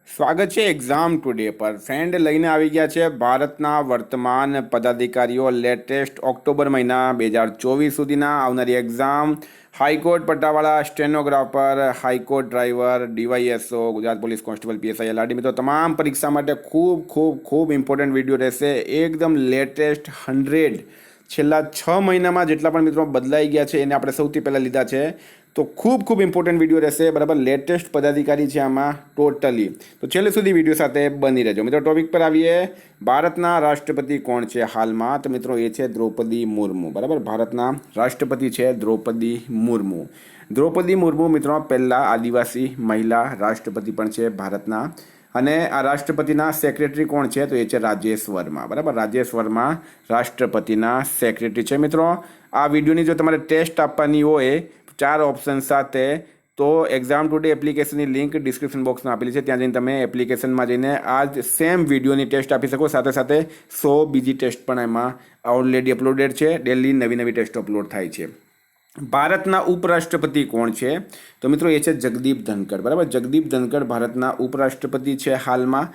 સ્વાગત છે exam today પર ફ્રેન્ડ લઈને આવી ગયા છે ભારતના વર્તમાન પદાધિકારીઓ લેટેસ્ટ ઓક્ટોબર મહિના 2024 સુધીના આવનારી એક્ઝામ હાઈકોર્ટ પટ્ટાવાળા stenographer high court driver DYSO Gujarat police constable PSI LRD મિત્રો તમામ પરીક્ષા માટે ખૂબ ઇમ્પોર્ટન્ટ વિડીયો રહેશે એકદમ લેટેસ્ટ 100 છેલ્લા 6 મહિનામાં જેટલા પણ મિત્રો બદલાઈ ગયા છે એને આપણે સૌથી પહેલાં લીધા છે તો ખૂબ ઇમ્પોર્ટન્ટ વિડીયો રહેશે બરાબર લેટેસ્ટ પદાધિકારી છે આમાં ટોટલી તો છેલ્લે સુધી વિડીયો સાથે બની રહેજો મિત્રો ટોપિક પર આવીએ ભારતના રાષ્ટ્રપતિ કોણ છે હાલમાં તો મિત્રો એ છે દ્રૌપદી મુર્મુ બરાબર ભારતના રાષ્ટ્રપતિ છે દ્રૌપદી મુર્મુ મિત્રો પહેલા આદિવાસી મહિલા રાષ્ટ્રપતિ પણ છે ભારતના અને આ રાષ્ટ્રપતિના સેક્રેટરી કોણ છે તો એ છે રાજેશ વર્મા બરાબર રાજેશ વર્મા રાષ્ટ્રપતિના સેક્રેટરી છે મિત્રો આ વિડીયોની જો તમારે ટેસ્ટ આપવાની હોય 4 ઓપ્શન સાથે તો એક્ઝામ ટુડે એપ્લિકેશનની લિંક ડિસ્ક્રિપ્શન બોક્સમાં આપેલી છે ત્યાં જઈને તમે એપ્લિકેશનમાં જઈને આ જ સેમ વિડીયોની ટેસ્ટ આપી શકો સાથે 100 બીજી ટેસ્ટ પણ એમાં ઓલરેડી અપલોડેડ છે ડેલી નવી ટેસ્ટ અપલોડ થાય છે ભારતના ઉપરાષ્ટ્રપતિ કોણ છે તો મિત્રો એ છે જગદીપ ધનખડ બરાબર જગદીપ ધનખડ ભારતના ઉપરાષ્ટ્રપતિ છે હાલમાં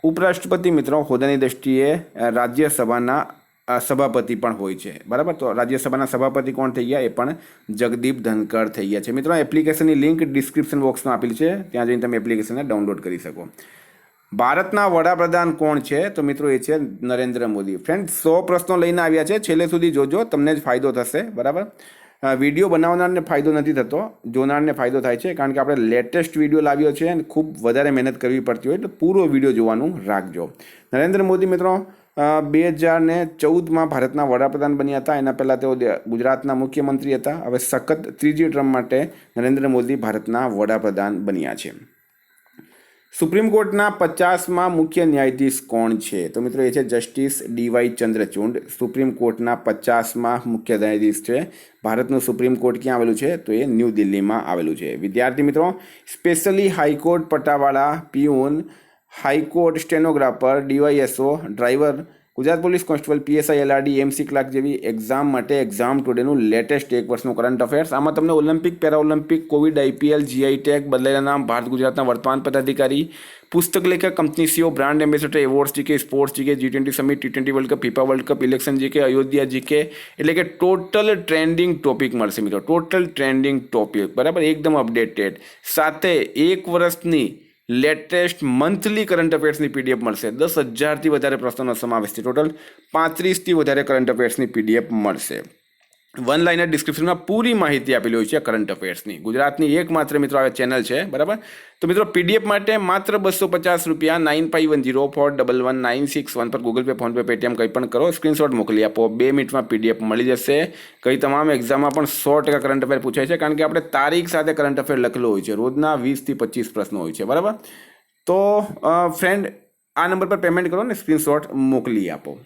ઉપરાષ્ટ્રપતિ મિત્રો હોદ્દાની દ્રષ્ટિએ રાજ્યસભાના સભાપતિ પણ હોય છે બરાબર તો રાજ્યસભાના સભાપતિ કોણ થઈ ગયા એ પણ જગદીપ ધનખડ થઈ ગયા છે મિત્રો એપ્લિકેશનની લિંક ડિસ્ક્રિપ્શન બોક્સમાં આપેલી છે ત્યાં જઈને તમે એપ્લિકેશનને ડાઉનલોડ કરી શકો ભારતના વડાપ્રધાન કોણ છે તો મિત્રો એ છે નરેન્દ્ર મોદી ફ્રેન્ડ 100 પ્રશ્નો લઈને આવ્યા છે છેલ્લે સુધી જોજો તમને જ ફાયદો થશે બરાબર વિડીયો બનાવનારને ફાયદો નથી થતો જોનારને ફાયદો થાય છે કારણ કે આપણે લેટેસ્ટ વિડીયો લાવ્યો છે અને ખૂબ વધારે મહેનત કરવી પડતી હોય એટલે પૂરો વિડીયો જોવાનું રાખજો નરેન્દ્ર મોદી મિત્રો 2014માં ભારતના વડાપ્રધાન બન્યા હતા એના પહેલાં તેઓ ગુજરાતના મુખ્યમંત્રી હતા હવે સખત ત્રીજી ટર્મ માટે નરેન્દ્ર મોદી ભારતના વડાપ્રધાન બન્યા છે સુપ્રીમ કોર્ટના 50માં મુખ્ય ન્યાયાધીશ કોણ છે તો મિત્રો એ છે જસ્ટિસ ડીવાય ચંદ્રચૂડ સુપ્રીમ કોર્ટના 50માં મુખ્ય ન્યાયાધીશ છે ભારતનું સુપ્રીમ કોર્ટ ક્યાં આવેલું છે તો એ ન્યૂ દિલ્હીમાં આવેલું છે વિદ્યાર્થી મિત્રો સ્પેશિયલી હાઈકોર્ટ પટ્ટાવાળા peon high court stenographer DYSO driver Gujarat police constable PSI LRD MC clerk જેવી એક્ઝામ માટે એક્ઝામ ટુડેનું લેટેસ્ટ 1 વર્ષનું કરંટ અફેર્સ આમાં તમને Olympic para Olympic covid IPL GI tag બદલાયેલા નામ ભારત ગુજરાતના વર્તમાન પદાધિકારી પુસ્તક લેખક company CEO brand ambassador awards GK sports GK G20 summit T20 world cup FIFA world cup election GK Ayodhya GK એટલે કે ટોટલ ટ્રેન્ડિંગ ટોપિક મળશે મિત્રો ટોટલ ટ્રેન્ડિંગ ટોપિક બરાબર એકદમ અપડેટેડ સાથે 1 વર્ષની લેટેસ્ટ મંથલી કરંટ અફેર્સની પીડીએફ મળશે 10,000થી વધારે પ્રશ્નોનો સમાવેશ છે ટોટલ 35થી વધારે કરંટ અફેર્સની પીડીએફ મળશે વન લાઇનર ડિસ્ક્રિપ્શનમાં પૂરી માહિતી આપેલી હોય છે કરંટ અફેર્સની ગુજરાતની એકમાત્ર મિત્રો આ ચેનલ છે બરાબર તો મિત્રો પીડીએફ માટે માત્ર 250 રૂપિયા 9510411961 પર ગૂગલ પે ફોનપે પેટીએમ કંઈ પણ કરો સ્ક્રીનશોટ મોકલી આપો 2 મિનિટમાં પીડીએફ મળી જશે કઈ તમામ એક્ઝામમાં પણ 100% કરંટ અફેર પૂછાય છે કારણ કે આપણે તારીખ સાથે કરંટ અફેર લખેલો હોય છે રોજના 20થી 25 પ્રશ્નો હોય છે બરાબર તો ફ્રેન્ડ આ નંબર પર પેમેન્ટ કરો ને સ્ક્રીનશોટ મોકલી આપો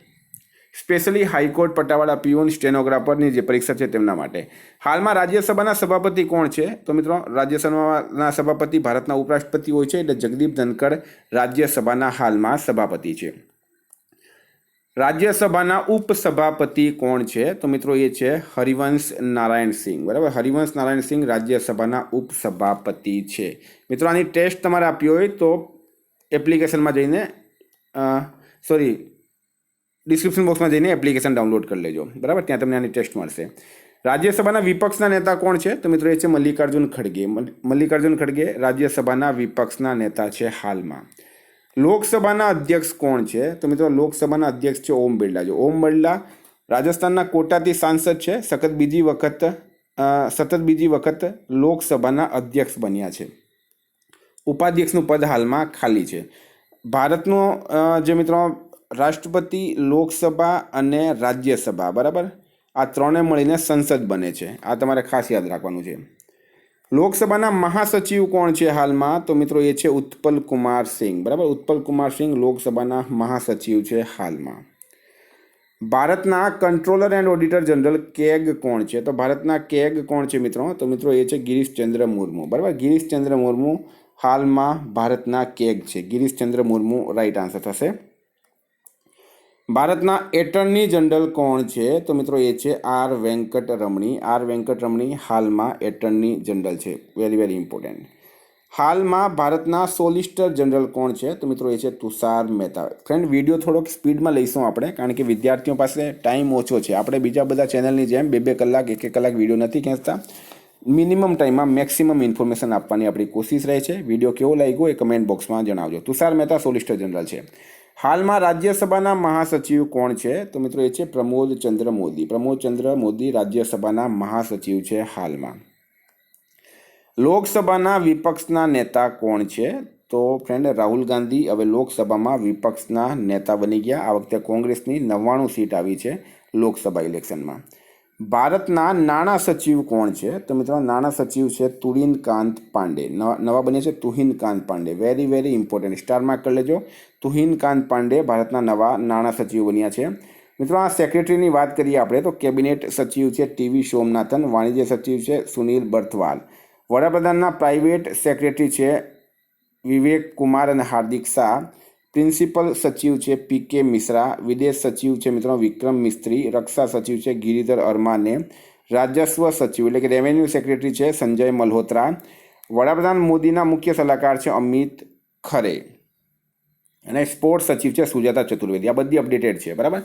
સ્પેશિયલી હાઈકોર્ટ પટ્ટાવાળા પિયુન સ્ટેનોગ્રાફરની જે પરીક્ષા છે તેમના માટે હાલમાં રાજ્યસભાના સભાપતિ કોણ છે તો મિત્રો રાજ્યસભાના સભાપતિ ભારતના ઉપરાષ્ટ્રપતિ હોય છે એટલે જગદીપ ધનખડ રાજ્યસભાના હાલમાં સભાપતિ છે રાજ્યસભાના ઉપસભાપતિ કોણ છે તો મિત્રો એ છે હરિવંશ નારાયણ સિંહ બરાબર હરિવંશ નારાયણ સિંહ રાજ્યસભાના ઉપસભાપતિ છે મિત્રો આની ટેસ્ટ તમારે આપી હોય તો એપ્લિકેશનમાં જઈને ડિસ્ક્રિપ્શન બોક્સમાં જઈને એપ્લિકેશન ડાઉનલોડ કરી લેજો બરાબર ત્યાં તમને આની ટેસ્ટ મળશે રાજ્યસભાના વિપક્ષના નેતા કોણ છે તો મિત્રો એ છે મલ્લિકાર્જુન ખડગે રાજ્યસભાના વિપક્ષના નેતા છે હાલમાં લોકસભાના અધ્યક્ષ કોણ છે તો મિત્રો લોકસભાના અધ્યક્ષ છે ઓમ બિરલા રાજસ્થાનના કોટાથી સાંસદ છે સતત બીજી વખત લોકસભાના અધ્યક્ષ બન્યા છે ઉપાધ્યક્ષનું પદ હાલમાં ખાલી છે ભારતનો જે મિત્રો રાષ્ટ્રપતિ લોકસભા અને રાજ્યસભા બરાબર આ ત્રણે મળીને સંસદ બને છે આ તમારે ખાસ યાદ રાખવાનું છે લોકસભાના મહાસચિવ કોણ છે હાલમાં તો મિત્રો એ છે ઉત્પલ કુમાર સિંહ બરાબર ઉત્પલ કુમાર સિંહ લોકસભાના મહાસચિવ છે હાલમાં ભારતના controller and auditor general CAG કોણ છે તો ભારતના કેગ કોણ છે મિત્રો તો મિત્રો એ છે ગિરીશચંદ્ર મુર્મુ બરાબર ગિરીશચંદ્ર મુર્મુ હાલમાં ભારતના કેગ છે ગિરીશચંદ્ર મુર્મુ રાઈટ આન્સર થશે ભારતના એટર્ની જનરલ કોણ છે તો મિત્રો એ છે આર વેંકટ રમણી હાલમાં એટર્ની જનરલ છે વેરી ઇમ્પોર્ટન્ટ હાલમાં ભારતના સોલિસિટર જનરલ કોણ છે? તો મિત્રો એ છે તુષાર મહેતા. ફ્રેન્ડ, વિડીયો થોડોક સ્પીડમાં લઈશું આપણે, કારણ કે વિદ્યાર્થીઓ પાસે ટાઈમ ઓછો છે. આપણે બીજા બધા ચેનલની જેમ 2-2 કલાક 1-1 કલાક વિડીયો નથી ખેંચતા. મિનિમમ ટાઈમમાં મેક્સિમમ ઇન્ફોર્મેશન આપવાની આપણી કોશિશ રહે છે. વિડીયો કેવો લાગ્યો એ કમેન્ટ બોક્સમાં જણાવજો. તુષાર મહેતા સોલિસિટર જનરલ છે. હાલમાં રાજ્યસભાના મહાસચિવ કોણ છે? તો મિત્રો એ છે પ્રમોદ ચંદ્ર મોદી. પ્રમોદ ચંદ્ર મોદી રાજ્યસભાના મહાસચિવ છે હાલમાં. લોકસભાના વિપક્ષના નેતા કોણ છે? તો ફ્રેન્ડ, રાહુલ ગાંધી હવે લોકસભામાં વિપક્ષના નેતા બની ગયા. આ વખતે કોંગ્રેસની 99 સીટ આવી છે લોકસભા ઇલેક્શનમાં. ભારતના નાણાં સચિવ કોણ છે? તો મિત્રો નાણાં સચિવ છે તુહિનકાંત પાંડે. નવા બન્યા છે Tuhinkanta Pandey. Very important, star mark કરી લેજો. તુહિનકાંત પાંડે ભારતના નવા નાણાં સચિવ બન્યા છે. મિત્રો, આ સેક્રેટરીની વાત કરીએ આપણે તો કેબિનેટ સચિવ છે ટીવી સોમનાથન. વાણિજ્ય સચિવ છે સુનિલ બરથવાલ. વડાપ્રધાનના પ્રાઇવેટ સેક્રેટરી છે વિવેક કુમાર અને હાર્દિક શાહ. પ્રિન્સિપલ સચિવ છે પીકે મિશ્રા. વિદેશ સચિવ છે મિત્રો વિક્રમ મિસ્ત્રી. રક્ષા સચિવ છે ગિરિધર અરમાને. રાજસ્વ સચિવ એટલે કે રેવન્યુ સેક્રેટરી છે સંજય મલ્હોત્રા. વડાપ્રધાન મોદીના મુખ્ય સલાહકાર છે અમિત ખરે. અને સ્પોર્ટ્સ સચિવ છે સુજાતા ચતુર્વેદી. આ બધી અપડેટેડ છે, બરાબર.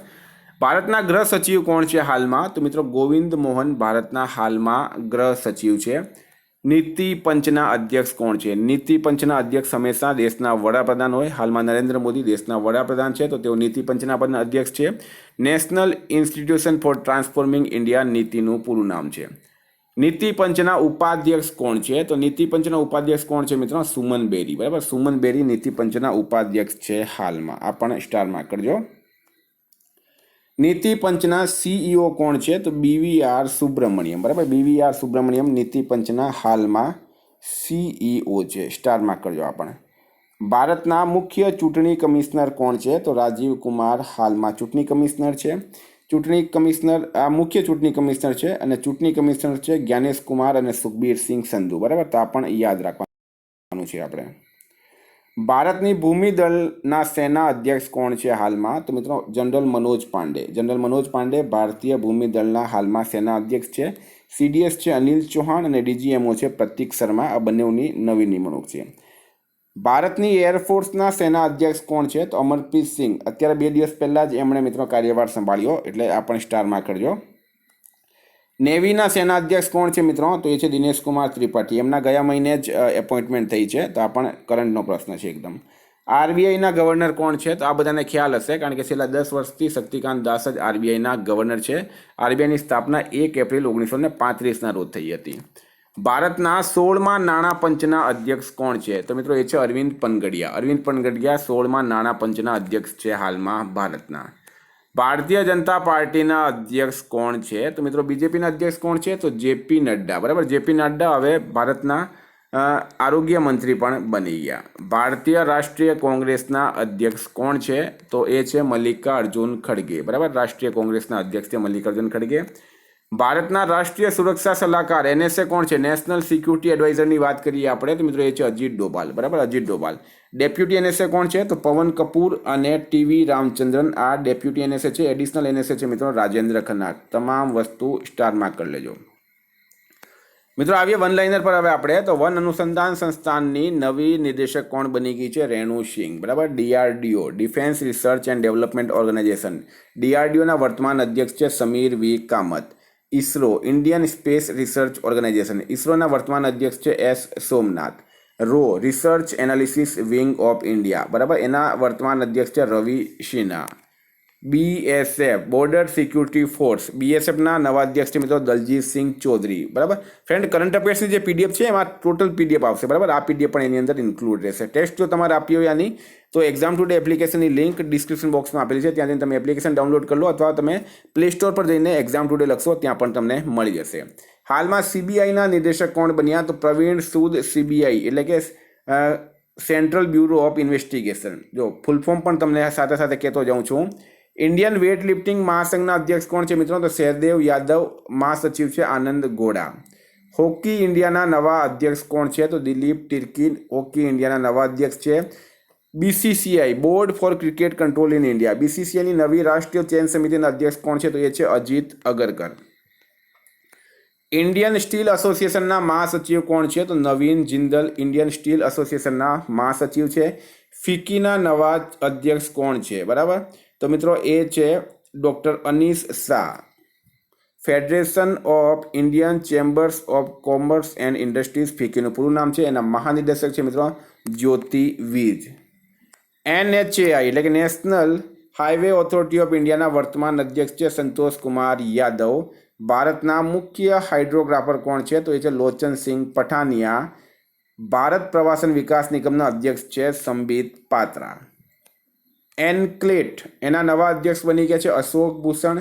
ભારતના ગૃહ સચિવ કોણ છે હાલમાં? તો મિત્રો ગોવિંદ મોહન ભારતના હાલમાં ગૃહ સચિવ છે. નીતિ પંચના અધ્યક્ષ કોણ છે? નીતિ પંચના અધ્યક્ષ હંમેશા દેશના વડાપ્રધાન હોય. હાલમાં નરેન્દ્ર મોદી દેશના વડાપ્રધાન છે, તો તેઓ નીતિ પંચના પદના અધ્યક્ષ છે. National institution for transforming India નીતિનું પૂરું નામ છે. નીતિ પંચના ઉપાધ્યક્ષ કોણ છે? તો નીતિ પંચના ઉપાધ્યક્ષ કોણ છે મિત્રો? સુમન બેરી. બરાબર, સુમન બેરી નીતિ પંચના ઉપાધ્યક્ષ છે હાલમાં. આ પણ સ્ટાર માર્ક કરજો. નીતિ પંચના સીઈઓ કોણ છે? તો BVR સુબ્રમણ્યમ. બરાબર, BVR સુબ્રમણ્યમ નીતિ પંચના હાલમાં સીઈઓ છે. સ્ટાર માર્ક કરજો. આપણે ભારતના મુખ્ય ચૂંટણી કમિશનર કોણ છે? તો રાજીવ કુમાર હાલમાં ચૂંટણી કમિશનર છે. ચૂંટણી કમિશનર આ મુખ્ય ચૂંટણી કમિશનર છે અને ચૂંટણી કમિશનર છે જ્ઞાનેશ કુમાર અને સુખબીર સિંહ સંધુ. બરાબર, તો આ પણ યાદ રાખવાનું છે આપણે. ભારતની ભૂમિ દળના સેના અધ્યક્ષ કોણ છે હાલમાં? તો મિત્રો જનરલ મનોજ પાંડે. જનરલ મનોજ પાંડે ભારતીય ભૂમિ દળના હાલમાં સેના અધ્યક્ષ છે. CDS છે અનિલ ચૌહાણ અને DGMO છે પ્રતીક શર્મા. આ બંનેની નવી નિમણૂક છે. ભારતની એરફોર્સના સેના અધ્યક્ષ કોણ છે? તો અમરપ્રીત સિંહ. અત્યારે 2 દિવસ પહેલાં જ એમણે મિત્રો કાર્યભાર સંભાળ્યો, એટલે આ પણ સ્ટાર માર્ક કરજો. નેવીના સેના અધ્યક્ષ કોણ છે મિત્રો? તો એ છે દિનેશ કુમાર ત્રિપાઠી. એમના ગયા મહિને જ એપોઇન્ટમેન્ટ થઈ છે, તો આ પણ કરંટનો પ્રશ્ન છે એકદમ. RBIના ગવર્નર કોણ છે? તો આ બધાને ખ્યાલ હશે, કારણ કે છેલ્લા 10 વર્ષથી શક્તિકાંત દાસ જ RBIના ગવર્નર છે. RBIની સ્થાપના 1 એપ્રિલ 1935ના રોજ થઈ હતી. ભારતના 16મા નાણાં પંચના અધ્યક્ષ કોણ છે? તો મિત્રો એ છે અરવિંદ પનગડિયા. અરવિંદ પનગડિયા 16મા નાણાં પંચના અધ્યક્ષ છે હાલમાં ભારતના. ભારતીય જનતા પાર્ટીના અધ્યક્ષ કોણ છે? તો મિત્રો BJPના અધ્યક્ષ કોણ છે? તો JP નડ્ડા. બરાબર, JP નડ્ડા હવે ભારતના આરોગ્ય મંત્રી પણ બની ગયા. ભારતીય રાષ્ટ્રીય કોંગ્રેસના અધ્યક્ષ કોણ છે? તો એ છે મલ્લિકાર્જુન ખડગે. બરાબર, રાષ્ટ્રીય કોંગ્રેસના અધ્યક્ષ છે મલ્લિકાર્જુન ખડગે. ભારતના રાષ્ટ્રીય સુરક્ષા સલાહકાર NSA કોણ છે? નેશનલ સિક્યુરિટી એડવાઇઝરની વાત કરીએ આપણે તો મિત્રો એ છે અજીત ડોભાલ. બરાબર, અજીત ડોભાલ. ડેપ્યુટી NSA કોણ છે? તો પવન કપૂર અને TV રામચંદ્રન. આ ડેપ્યુટી NSA છે. એડિશનલ NSA છે મિત્રો રાજેન્દ્ર ખન્ના. તમામ વસ્તુ સ્ટાર માર્ક કરી લેજો. મિત્રો આવીએ વન લાઇનર પર હવે આપણે તો વન અનુસંધાન સંસ્થાનની નવી નિદેશક કોણ બની ગઈ છે? રેણુ સિંહ. બરાબર, DRDO defence research and development organisation. DRDOના વર્તમાન અધ્યક્ષ છે Sameer V Kamat. ISRO Indian space research organisation. ISROના વર્તમાન અધ્યક્ષ છે S Somnath. RO research analysis wing of India. બરાબર, એના વર્તમાન અધ્યક્ષ છે Ravi Sinha. BSF border security force. BSFના નવા અધ્યક્ષ છે મિત્રો દલજીતસિંહ ચૌધરી. બરાબર, ફ્રેન્ડ કરંટ અફેર્સની જે PDF છે એમાં ટોટલ PDF આવશે. બરાબર, આ PDF પણ એની અંદર ઇન્ક્લુડ રહેશે. ટેસ્ટ જો તમારે આપી હોય આની તો એક્ઝામ ટુડે એપ્લિકેશનની લિંક ડિસ્ક્રિપ્શન બોક્સમાં આપેલી છે. ત્યાંથી તમે એપ્લિકેશન ડાઉનલોડ કરી લો અથવા તમે પ્લે સ્ટોર પર જઈને એક્ઝામ ટુડે લખશો, ત્યાં પણ તમને મળી જશે. હાલમાં CBIના નિદેશક કોણ બન્યા? તો પ્રવીણ સૂદ. CBI એટલે કે સેન્ટ્રલ બ્યુરો ઓફ ઇન્વેસ્ટિગેશન. જો ફૂલ ફોર્મ પણ તમને સાથે સાથે કહેતો જાઉં છું. ઇન્ડિયન વેઇટ લિફ્ટિંગ મહાસંઘના અધ્યક્ષ કોણ છે મિત્રો? તો સહદેવ યાદવ. મહાસચિવ છે આનંદ ગોડા. હોકી ઇન્ડિયાના નવા અધ્યક્ષ કોણ છે? તો દિલીપ તિર્કી. હોકી ઇન્ડિયાના નવા અધ્યક્ષ છે. BCCI board for cricket control in India. BCCIની નવી રાષ્ટ્રીય ચયન સમિતિના અધ્યક્ષ કોણ છે? તો એ છે અજીત અગરકર. ઇન્ડિયન સ્ટીલ એસોસિએશનના મહાસચિવ કોણ છે? તો નવીન જિંદલ ઇન્ડિયન સ્ટીલ એસોસિએશનના મહાસચિવ છે. ફિકીના નવા અધ્યક્ષ કોણ છે? બરાબર, તો મિત્રો એ છે doctor Anish Shah. Federation of Indian chambers of commerce and industries ફિકીનું પૂરું નામ છે. એના મહાનિદેશક છે મિત્રો જ્યોતિ વીજ. NHAI એટલે કે નેશનલ હાઈવે ઓથોરિટી ઓફ ઇન્ડિયાના વર્તમાન અધ્યક્ષ છે સંતોષ કુમાર યાદવ. ભારતના મુખ્ય હાઇડ્રોગ્રાફર કોણ છે? તો એ છે લોચનસિંહ પઠાનિયા. ભારત પ્રવાસન વિકાસ નિગમના અધ્યક્ષ છે સંબિત પાત્રા. એનક્લેટ એના નવા અધ્યક્ષ બની ગયા છે અશોક ભૂષણ.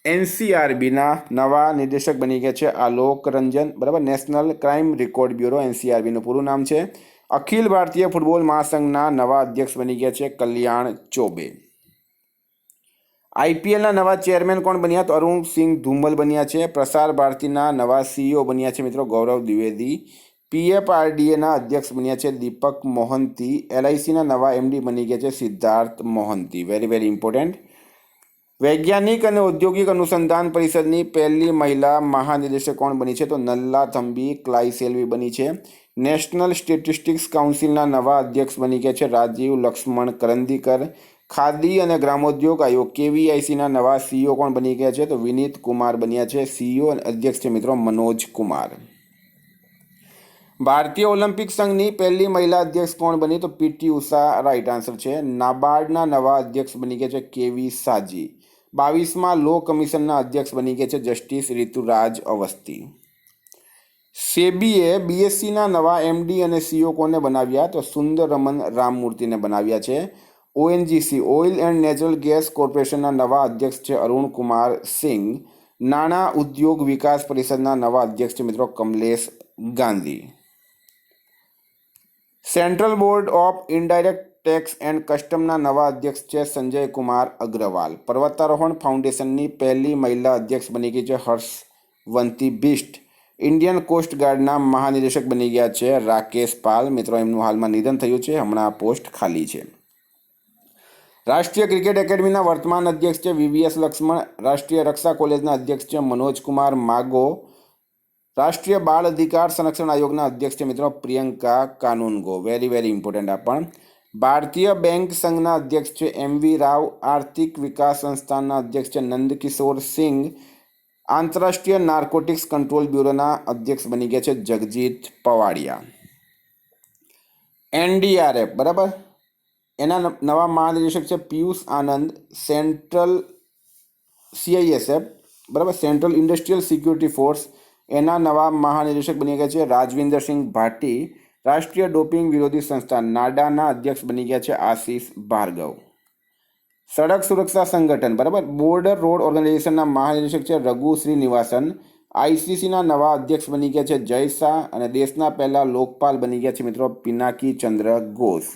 NCRBના નવા નિર્દેશક બની ગયા છે આલોક રંજન. બરાબર, નેશનલ ક્રાઇમ રેકોર્ડ બ્યુરો NCRBનું પૂરું નામ છે. અખિલ ભારતીય ફૂટબોલ મહાસંઘના નવા અધ્યક્ષ બની ગયા છે કલ્યાણ ચોબે. IPLના નવા ચેરમેન કોણ બન્યા? તો અરુણ સિંહ ધુમલ બન્યા છે. પ્રસાર ભારતીના નવા CEO બન્યા છે મિત્રો ગૌરવ દ્વિવેદી. PFRDAના અધ્યક્ષ બન્યા છે દીપક મોહંતી. LICના નવા MD બની ગયા છે Siddharth Mohanty. Very very important. વૈજ્ઞાનિક અને ઔદ્યોગિક અનુસંધાન પરિષદની પહેલી મહિલા મહાનિદેશક કોણ બની છે? તો નલ્લા થંબી ક્લાઇસેલ્વી બની છે. નેશનલ સ્ટેટિસ્ટિક્સ કાઉન્સિલના નવા અધ્યક્ષ બની ગયા છે રાજીવ લક્ષ્મણ કરંદીકર. ખાદી અને ગ્રામોદ્યોગ આયોગ KVICના નવા CEO કોણ બની ગયા છે? તો વિનીત કુમાર બન્યા છે CEO. અને અધ્યક્ષ છે મિત્રો મનોજ કુમાર. ભારતીય ઓલિમ્પિક સંઘની પહેલી મહિલા અધ્યક્ષ કોણ બની? તો PT ઉષા રાઈટ આન્સર છે. નાબાર્ડના નવા અધ્યક્ષ બની ગયા છે KV સાજી. 22મા લો કમિશનના અધ્યક્ષ બની ગયા છે જસ્ટિસ ઋતુરાજ અવસ્થી. સેબીએ BSCના નવા MD અને CEO કોને બનાવ્યા? તો સુંદરમન રામમૂર્તિને બનાવ્યા છે. ONGC oil and natural gas કોર્પોરેશનના નવા અધ્યક્ષ છે અરુણ કુમાર સિંઘ. નાણાં ઉદ્યોગ વિકાસ પરિષદના નવા અધ્યક્ષ છે મિત્રો Kamlesh Gandhi. Central board of indirect tax and કસ્ટમના નવા અધ્યક્ષ છે સંજય કુમાર અગ્રવાલ. પર્વતારોહણ ફાઉન્ડેશનની પહેલી મહિલા અધ્યક્ષ બની ગઈ છે હર્ષવંતી બિષ્ટ. ઇન્ડિયન કોસ્ટ ગાર્ડના મહાનિદેશક બની ગયા છે રાકેશ પાલ. મિત્રો એમનું હાલમાં નિધન થયું છે, હમણાં પોસ્ટ ખાલી છે. રાષ્ટ્રીય ક્રિકેટ એકેડમીના વર્તમાન અધ્યક્ષ છે VVS લક્ષ્મણ. રાષ્ટ્રીય રક્ષા કોલેજના અધ્યક્ષ છે મનોજ કુમાર માગો. રાષ્ટ્રીય બાળ અધિકાર સંરક્ષણ આયોગના અધ્યક્ષ છે મિત્રો પ્રિયંકા કાનૂનગો. વેરી વેરી ઇમ્પોર્ટન્ટ આ પણ. ભારતીય બેંક સંઘના અધ્યક્ષ છે MV રાવ. આર્થિક વિકાસ સંસ્થાનના અધ્યક્ષ છે નંદકિશોર સિંઘ. આંતરરાષ્ટ્રીય નાર્કોટિક્સ કંટ્રોલ બ્યુરોના અધ્યક્ષ બની ગયા છે જગજીત પવાડિયા. NDRF બરાબર, એના નવા મહાનિદેશક છે પિયુષ આનંદ. સેન્ટ્રલ CISF બરાબર, સેન્ટ્રલ ઇન્ડસ્ટ્રીયલ સિક્યુરિટી ફોર્સ, એના નવા મહાનિદેશક બની ગયા છે રાજવિન્દરસિંહ ભાટી. રાષ્ટ્રીય ડોપિંગ વિરોધી સંસ્થા નાડાના અધ્યક્ષ બની ગયા છે આશીષ ભાર્ગવ. સડક સુરક્ષા સંગઠન બરાબર, બોર્ડર રોડ ઓર્ગેનાઇઝેશનના મહાનિદેશક છે રઘુ શ્રીનિવાસન. ICCના નવા અધ્યક્ષ બની ગયા છે જય શાહ. અને દેશના પહેલા લોકપાલ બની ગયા છે મિત્રો પિનાકી ચંદ્ર ઘોષ.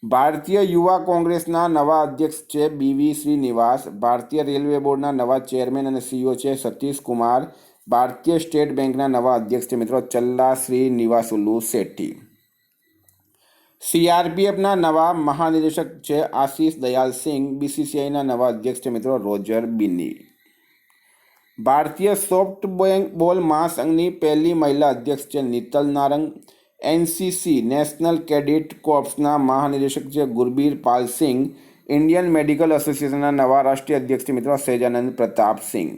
ભારતીય યુવા કોંગ્રેસના નવા અધ્યક્ષ છે BV શ્રીનિવાસ. ભારતીય રેલવે બોર્ડના નવા ચેરમેન અને CEO છે સતીશ કુમાર. ભારતીય સ્ટેટ બેંકના નવા અધ્યક્ષ છે મિત્રો ચલ્લા શ્રીનિવાસુલુ શેટ્ટી. CRPFના નવા મહાનિદેશક છે આશીષ દયાલ સિંઘ. BCCIના નવા અધ્યક્ષ છે મિત્રો રોજર બિની. ભારતીય સોફ્ટ બોલ મહાસંઘની પહેલી મહિલા અધ્યક્ષ છે Nital Narang. NCC national cadet કોર્પ્સના મહાનિદેશક છે ગુરબીર પાલ સિંઘ. ઇન્ડિયન મેડિકલ એસોસિએશનના નવા રાષ્ટ્રીય અધ્યક્ષ છે મિત્રો સહેજાનંદ પ્રતાપ સિંઘ.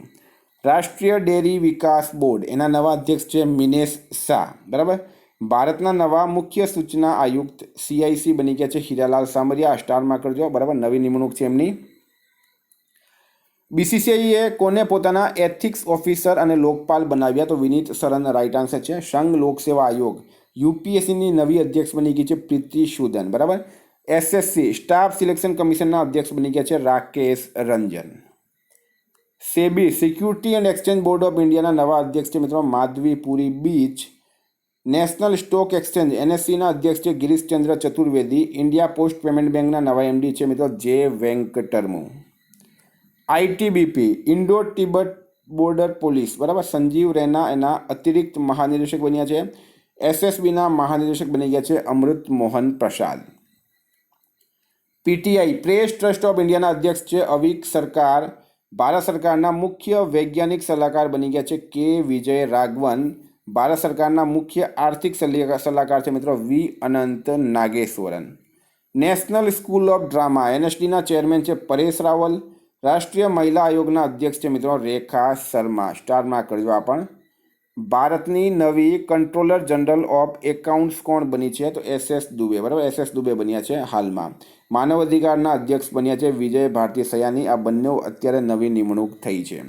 રાષ્ટ્રીય ડેરી વિકાસ બોર્ડ, એના નવા અધ્યક્ષ છે મિનેશ શાહ. બરાબર, ભારતના નવા મુખ્ય સૂચના આયુક્ત CIC બની ગયા છે હીરાલાલ સામરિયા. સ્ટારમાં કરજો બરાબર, નવી નિમણૂક છે એમની. BCCIએ કોને પોતાના એથિક્સ ઓફિસર અને લોકપાલ બનાવ્યા? તો વિનીત સરન રાઈટ આન્સર છે. સંઘ લોકસેવા આયોગ UPSCની નવી અધ્યક્ષ બની ગઈ છે પ્રીતિ સુદન. બરાબર, SSC સ્ટાફ સિલેક્શન કમિશનના અધ્યક્ષ બની ગયા છે Rakesh Ranjan. SEBI security and exchange board of ઇન્ડિયાના નવા અધ્યક્ષ છે મિત્રો માધવી પુરી બીચ. નેશનલ સ્ટોક એક્સચેન્જ NSEના અધ્યક્ષ છે Girishchandra Chaturvedi. India post payment બેંકના નવા MD છે મિત્રો J વેંકટરમુ. ITBP Indo Tibet border police બરાબર, સંજીવ રૈના એના અતિરિક્ત મહાનિદેશક બન્યા છે. SSBના મહાનિદેશક બની ગયા છે અમૃત મોહન પ્રસાદ. PTI પ્રેસ ટ્રસ્ટ ઓફ ઇન્ડિયાના અધ્યક્ષ છે અવિક સરકાર. ભારત સરકારના મુખ્ય વૈજ્ઞાનિક સલાહકાર બની ગયા છે કે વિજય રાઘવન. ભારત સરકારના મુખ્ય આર્થિક સલાહકાર છે મિત્રો V Anant Nageswaran. National school of drama એનએસડીના ચેરમેન છે પરેશ રાવલ. રાષ્ટ્રીય મહિલા આયોગના અધ્યક્ષ છે મિત્રો રેખા શર્મા. સ્ટારમાં કરજો આ પણ. ભારતની નવી કંટ્રોલર જનરલ ઓફ એકાઉન્ટ્સ કોણ બની છે? તો SS દુબે. બરાબર, SS દુબે બન્યા છે હાલમાં. માનવ અધિકારના અધ્યક્ષ બન્યા છે વિજય ભારતી સયાની. આ બંને અત્યારે નવી નિમણૂક થઈ છે.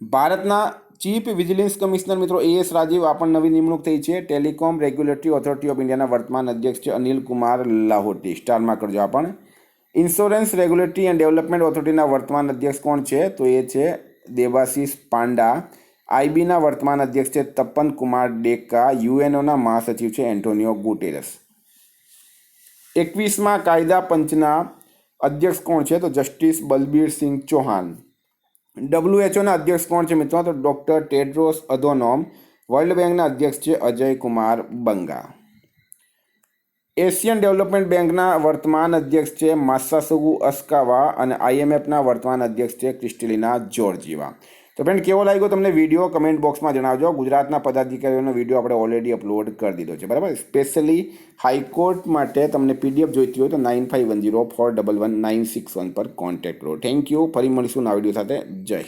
ભારતના ચીફ વિજિલન્સ કમિશનર મિત્રો AS રાજીવ. આ પણ નવી નિમણૂક થઈ છે. ટેલિકોમ રેગ્યુલેટરી ઓથોરિટી ઓફ ઇન્ડિયાના વર્તમાન અધ્યક્ષ છે અનિલ કુમાર લાહોટી. સ્ટારમાં કરજો આ પણ. ઇન્સ્યોરન્સ રેગ્યુલેટરી એન્ડ ડેવલપમેન્ટ ઓથોરિટીના વર્તમાન અધ્યક્ષ કોણ છે? તો એ છે દેવાશીષ પાંડા. IBના વર્તમાન અધ્યક્ષ છે તપન કુમાર ડેકા. UNOના મહાસચિવ છે એન્ટોનિયો ગુટેરસ. 21મા કાયદા પંચના અધ્યક્ષ કોણ છે? તો જસ્ટિસ બલબીરસિંહ ચૌહાણ. WHOના અધ્યક્ષ કોણ છે મિત્રો? તો ડૉક્ટર ટેડ્રોસ અધોનોમ. વર્લ્ડ બેંકના અધ્યક્ષ છે અજય કુમાર બંગા. એશિયન ડેવલપમેન્ટ બેંકના વર્તમાન અધ્યક્ષ છે માસાસુગુ અસ્કાવા અને IMFના વર્તમાન અધ્યક્ષ છે ક્રિસ્ટેલિના જોર્જીવા. તો ફ્રેન્ડ, કેવો લાગ્યો તમને વિડીયો કમેન્ટ બોક્સમાં જણાવજો. ગુજરાતના પદાધિકારીઓનો વિડીયો આપણે ઓલરેડી અપલોડ કરી દીધો છે. બરાબર, સ્પેશિયલી હાઈકોર્ટ માટે તમને PDF જોઈતી હોય તો 9510411961 પર કોન્ટેક્ટ કરો. Thank you. ફરી મળીશું નવા વિડીયો સાથે. જય હિન્દ.